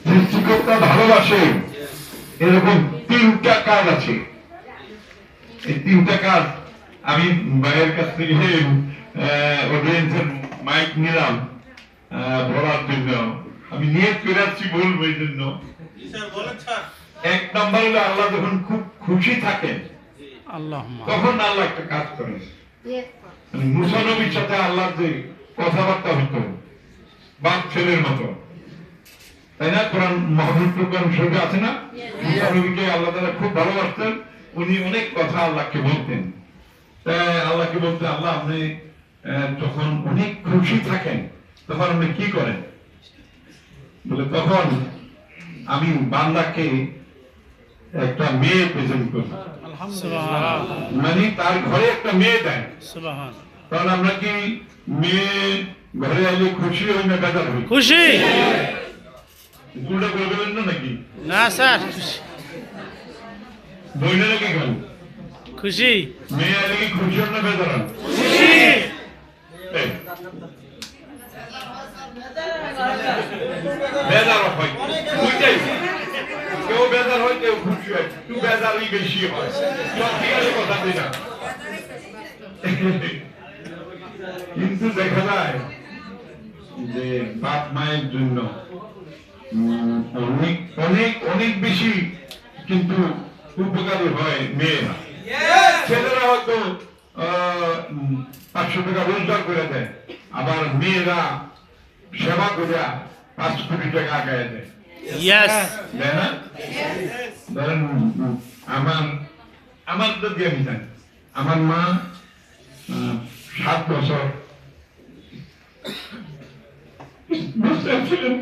সৃষ্টিকর্তা ভালোবাসে এরকম তিনটা কাজ আছে। এই তিনটা কাজ আমি ভাইয়ের কাছ থেকে অডিয়েন্সের মাইক নিলাম বলার জন্য। আমি নিয়ত করে আসছি বলবো এই জন্য। এক নম্বর হলো আল্লাহ যখন খুব খুশি থাকেন তখন আল্লাহ একটা কাজ করেন। মুসা নবীর সাথে আল্লাহ যে কথাবার্তা হতো বাপ ছেলের মতো, তাই না? কোরআন মহাবিদ্য কোরআন শরীফে আছে না? মুসা নবীকে আল্লাহ তাআলা খুব ভালোবাসতেন, উনি অনেক কথা আল্লাহকে বলতেন। আল্লাহকে বলতে আল্লাহ আপনি যখন অনেক খুশি থাকেন তখন আপনি কি করেন? বলে তখন আমি বান্দাকে একটা মেয়ে প্রেজেন্ট করি, মানে তার ঘরে একটা মেয়ে দেয়। কারণ আমরা কি মেয়ে ঘরে আইলে খুশি হই না বেজার হই? খুশি। উল্টা করে দেবেন না নাকি? না স্যার, বইলে নাকি কেন খুশি। মেয়ে আইলে কি খুশি হন না বেজার হন? খুশি। বেজার হয় ওইটাই, কেউ বেজার হয় কেউ খুশি হয়, একটু বেজারই বেশি হয়। সত্যিকারের কথা না, কিন্তু দেখা যায় যে বাপ মায়ের জন্য অনেক অনেক অনেক বেশি কিন্তু উপকারী হয় মেয়েরা। ছেলেরা হয়তো 500 টাকা রোজগার করে দেয়, আবার মেয়েরা সেবা করে 5 কোটি টাকা আগায় দেয়। তাই না? ধরেন আমার যদি আমি জানি, আমার মা 7 বছর ছিলেন,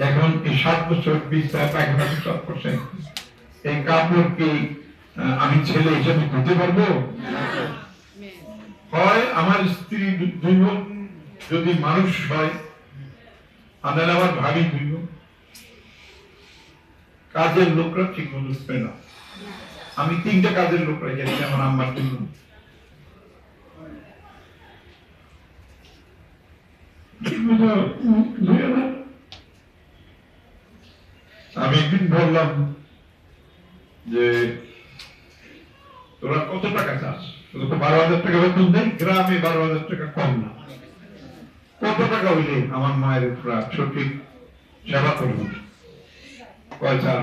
এখন এই 7 বছর বিছানা পায়খানা সব করছেন। এই কাপড় কি আমি ছেলে হিসেবে ধুতে পারবো? হয় আমার স্ত্রী ধুইব যদি মানুষ হয়, আর আমার ভাবি ধুইব। কাজের লোকরা ঠিক মতো ধুবে না। আমি 3টা কাজের লোক রেখেছি আমার আম্মার জন্য। আমি একদিন বললাম যে তোরা কত টাকা চাস? 12,000 টাকা বেতন দেয়, গ্রামে 12,000 টাকা কম না। কত টাকা হইলে আমার মায়ের সঠিক সেবা করবো? কয় স্যার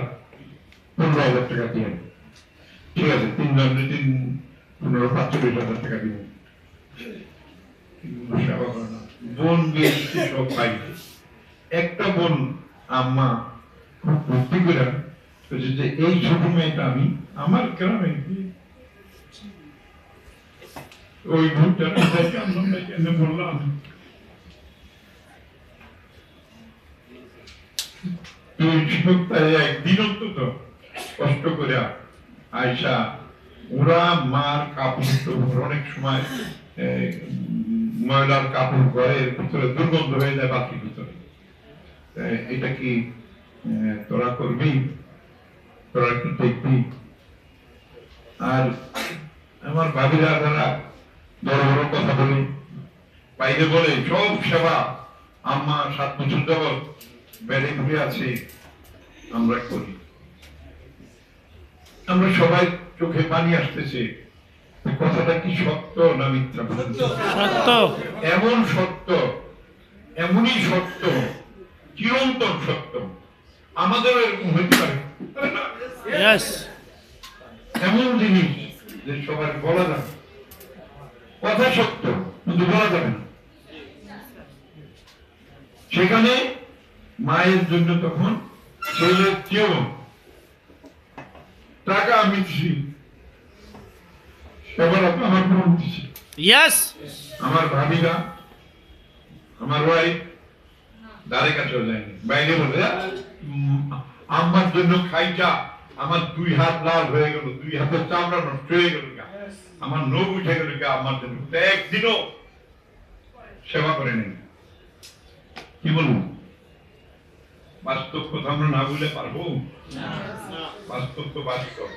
15,000 টাকা দিয়ে। ঠিক আছে, 3 জন 45,000 টাকা দিব। সেবা করে না, বোন গিয়েছে সব ভাই। একটা বোন আম্মা খুব ভক্তি করে যে এই ছোট মেয়েটা আমি আমার গ্রামে ওই ভোটটা বললাম একদিন অন্তত কষ্ট করে আয়সা ওরা মার কাপড় অনেক সময় ময়লার কাপড় ঘরের ভিতরে দুর্গন্ধ হয়ে যায় বাতির ভিতরে। এটা কি তোরা করবি? তোরা কি দেখবি? আর আমার ভাবিরা যারা বড় বড় কথা বলে বাইরে বলে সব সেবা আম্মা 7 বছর যাবৎ বেড়ে ঘুরে আছে আমরা করি। আমরা সবাই চোখে পানি আসতেছে, কথাটা কি সত্য না মিথ্যা? সত্য। এমন সত্য, এমনই সত্য, চিরন্তন সত্য। আমাদেরও এরকম হইতে পারে, এমন জিনিস যে সবার বলা যাবে। কথা সত্য কিন্তু বলা যাবে না। সেখানে মায়ের জন্য তখন ছেলের কেউ টাকা আমি দিছি, এবার আমার বোন দিছি, আমার ভাবিরা, আমার ওয়াইফ দাঁড়ে কাছেও যায়নি, বাইরে বলে আমার জন্য খাইটা আমার 2 হাত লাল হয়ে গেল, 2 হাতের চামড়া নষ্ট হয়ে গেল, আমার নখ উঠে গেল, আমার জন্য একদিনও সেবা করে নেই। কি বলবো? বাস্তব কথা আমরা না বলে পারবো? বাস্তব তো বাস্তব।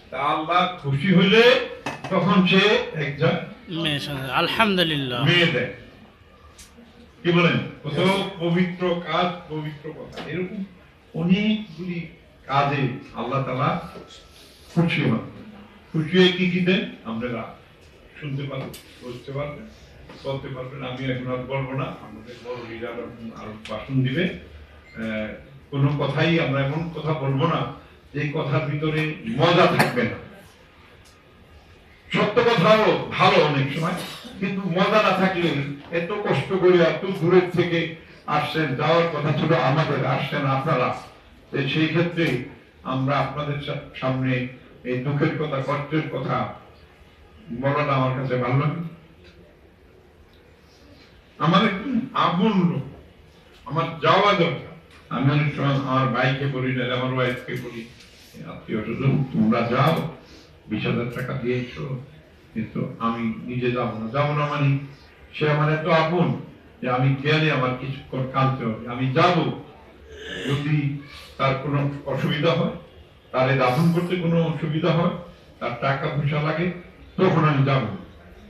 তা আল্লাহ খুশি হইলে তখন সে একজন আলহামদুলিল্লাহ মেয়ে দেয়। কি বলেন, কত পবিত্র কাজ, পবিত্র কথা। এরকম অনেকগুলি কাজে আল্লাহ তাআলা খুশি হন। খুশি হয়ে কি কি দেন আপনারা শুনতে পারবেন, বুঝতে পারবেন, বলতে পারবেন। আমি এখন আর বলবো না, আমাদের বড় লিডার আরো ভাষণ দিবে। কোনো কথাই আমরা এমন কথা বলবো না যে কথার ভিতরে মজা থাকবে না। সত্য কথাও ভালো অনেক সময়, কিন্তু মজা না থাকলে, এত কষ্ট করে এত দূরের থেকে আসছেন, যাওয়ার কথা ছিল আমাদের, আসছেন আপনারা, সেই ক্ষেত্রে আমরা আপনাদের সামনে এই দুঃখের কথা, কষ্টের কথা বলাটা আমার কাছে ভালো লাগে। আমার একটু আপন লোক, আমার যাওয়া দরকার। আমি অনেক সময় আমার ভাইকে বলি না, আমার ওয়াইফকে বলি, আত্মীয় স্বজন তোমরা যাও, 20,000 টাকা দিয়েছো, কিন্তু আমি নিজে যাবো না মানে সে আমার এত আপন যে আমি গেলে আমার কিছুক্ষণ কাঁদতে হবে। আমি যাব, যদি তার কোনো অসুবিধা হয়, তারে দাফন করতে কোনো অসুবিধা হয়, তার টাকা পয়সা লাগে, তখন আমি যাব।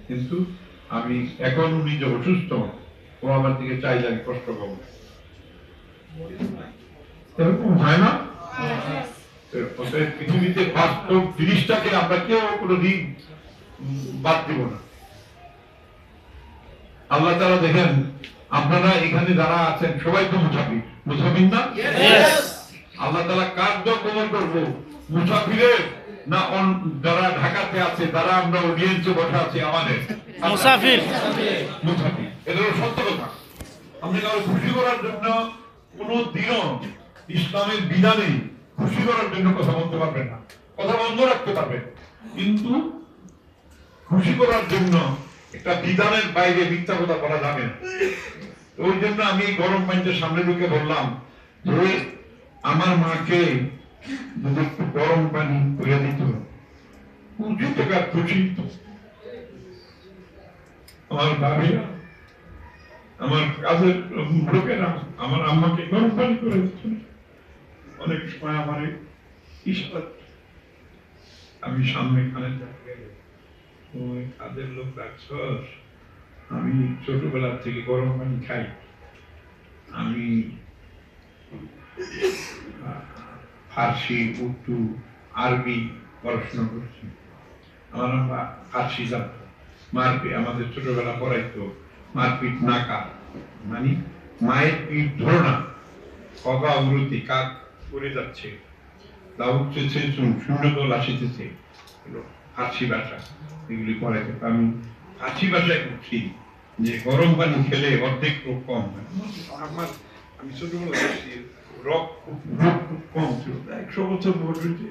কিন্তু আমি এখন নিজে অসুস্থ, ও আমার দিকে চাইলে আমি কষ্ট পাবো, এরকম হয় না? পৃথিবীতে বাস্তব জিনিসটাকে আমরা কেউ কোনোদিন বাদ দিব না। আল্লাহ তাআলা দেখেন, আপনারা এখানে যারা আছেন সবাই তো মুসাফির, মুসাফির না? আল্লাহ তাআলা কার দোয়া কবুল করবো, মুসাফিরের না যারা ঢাকাতে আছে, যারা আমরা অডিয়েন্সে বসে আছি, আমাদের মুসাফির। মুসাফির, এটা হলো সত্য কথা। আপনি কারো খুশি করার জন্য কোনো দিনও ইসলামের বিধানে খুশি করার জন্য কথা বলতে পারবেন না, কথা বন্ধ রাখতে পারবেন, কিন্তু খুশি করার জন্য একটা বিধানের বাইরে মিথ্যা কথা বলা যাবে না। ওই জন্য আমি গরম পানিতে সামনে ঢুকে বললাম যে আমার মাকে যদি একটু গরম পানি করে দিত, 20 টাকা খুশি। আমার ভাবিরা, আমার কাজের লোকেরা আমার আম্মাকে গরম পানি করে দিত। অনেক সময় আমার ইশারা, আমি সামনে খানে ওই কাজের লোক রাখছস, আমি ছোটবেলা থেকে গরম পানি খাই। আমি ফার্সি, উর্দু, আরবি পড়াশোনা করছি। আমার আম্মা ফার্সি জানতো, মারপিট আমাদের ছোটবেলা পড়াইতো, মারপিট নাকা মানে মায়ের পিঠ ধরো না, কবা উরুতি কাক করে যাচ্ছে, দাউ উঠতেছে, শূন্য দল আসিতেছে, ফার্সি ভাষা এগুলি পড়াইতে। আমি ফার্সি ভাষায় বুঝছি যে গরম পানি খেলে অর্ধেক রোগ কম হয়। আমার আমি ছোটবেলা রোগ খুব কম ছিল, 100 বছর বয়স হয়েছে।